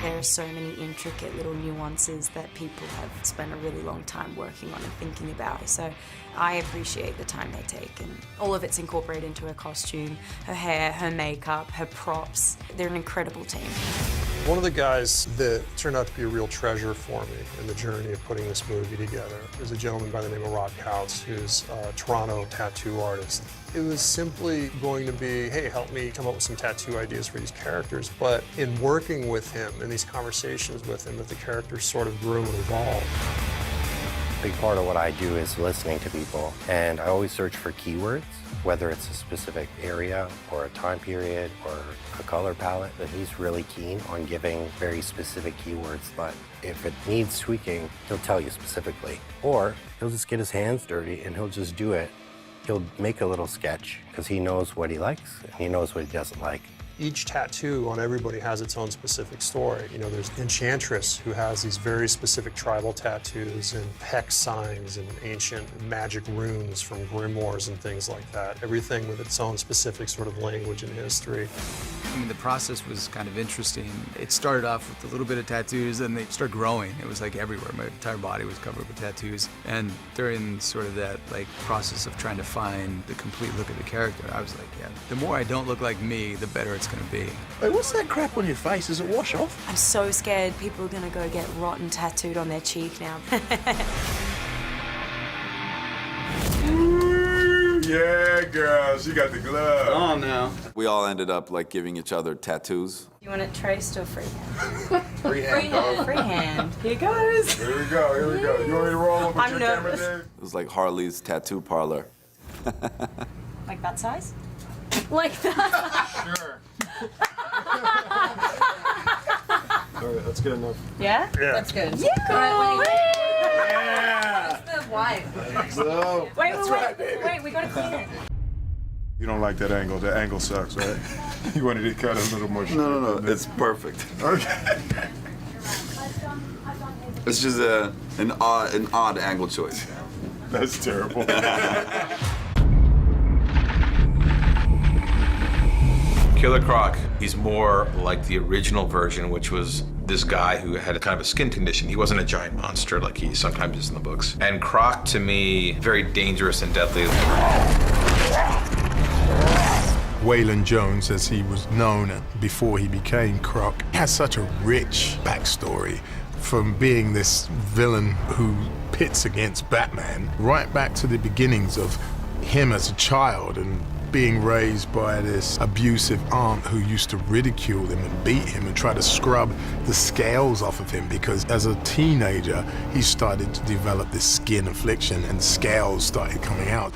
There are so many intricate little nuances that people have spent a really long time working on and thinking about. So I appreciate the time they take, and all of it's incorporated into her costume, her hair, her makeup, her props. They're an incredible team. One of the guys that turned out to be a real treasure for me in the journey of putting this movie together is a gentleman by the name of Rod Couts, who's a Toronto tattoo artist. It was simply going to be, hey, help me come up with some tattoo ideas for these characters. But in working with him, in these conversations with him, that the characters sort of grew and evolved. A big part of what I do is listening to people, and I always search for keywords, whether it's a specific area or a time period or a color palette. But he's really keen on giving very specific keywords, but if it needs tweaking, he'll tell you specifically. Or he'll just get his hands dirty and he'll just do it. He'll make a little sketch because he knows what he likes and he knows what he doesn't like. Each tattoo on everybody has its own specific story. You know, there's Enchantress, who has these very specific tribal tattoos and hex signs and ancient magic runes from grimoires and things like that. Everything with its own specific sort of language and history. I mean, the process was kind of interesting. It started off with a little bit of tattoos, and they started growing. It was like everywhere. My entire body was covered with tattoos. And during sort of that process of trying to find the complete look of the character, I was like, yeah, the more I don't look like me, the better it's gonna be. Hey, what's that crap on your face? Does it wash off? I'm so scared people are gonna go get rotten tattooed on their cheek now. Yeah, girl, she got the glove. Oh, no. We all ended up like giving each other tattoos. You want it traced or freehand? Freehand. Freehand. Here goes. Here we go, here we go. You want me to roll up with I'm your nervous. camera, Dave? It was like Harley's tattoo parlor. Like that size? Like that? Sure. All right, that's good enough. Yeah? Yeah. That's good. Yeah. All right, wait. Yeah! What's the wife? So, Wait, we gotta clean it. you don't like that angle. That angle sucks, right? You wanted to cut a little more short. No, it's perfect. Okay. It's just an odd angle choice. That's terrible. Killer Croc, he's more like the original version, which was this guy who had a kind of a skin condition. He wasn't a giant monster like he sometimes is in the books. And Croc, to me, very dangerous and deadly. Waylon Jones, as he was known before he became Croc, has such a rich backstory, from being this villain who pits against Batman, right back to the beginnings of him as a child and being raised by this abusive aunt who used to ridicule him and beat him and try to scrub the scales off of him, because as a teenager he started to develop this skin affliction and scales started coming out.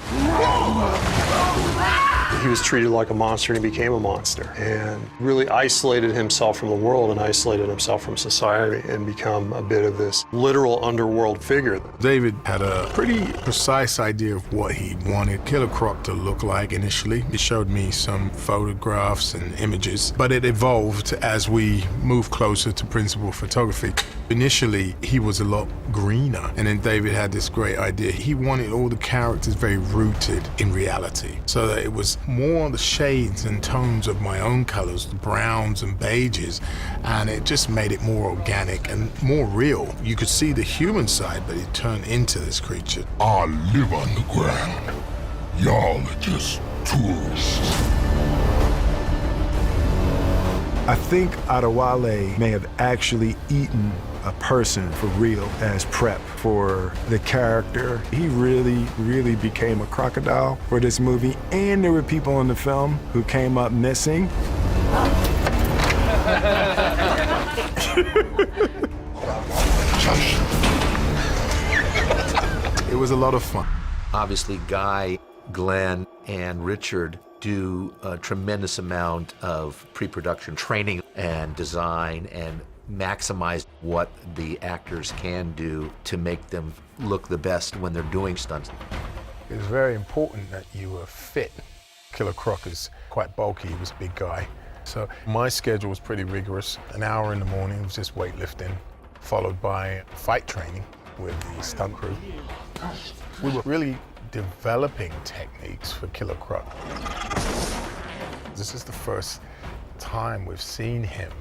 He was treated like a monster and he became a monster, and really isolated himself from the world and isolated himself from society and become a bit of this literal underworld figure. David had a pretty precise idea of what he wanted Killer Croc to look like initially. He showed me some photographs and images, but it evolved as we moved closer to principal photography. Initially, he was a lot greener, and then David had this great idea. He wanted all the characters very rooted in reality, so that it was more the shades and tones of my own colors, the browns and beiges, and it just made it more organic and more real. You could see the human side, but it turned into this creature. I live underground. Y'all are just tourists. I think Adewale may have actually eaten a person for real as prep for the character. He really became a crocodile for this movie, and there were people in the film who came up missing. It was a lot of fun. Obviously, Guy, Glenn, and Richard do a tremendous amount of pre-production training and design and maximize what the actors can do to make them look the best when they're doing stunts. It was very important that you were fit. Killer Croc is quite bulky, he was a big guy. So my schedule was pretty rigorous. An hour in the morning was just weightlifting, followed by fight training with the stunt crew. We were really developing techniques for Killer Croc. This is the first time we've seen him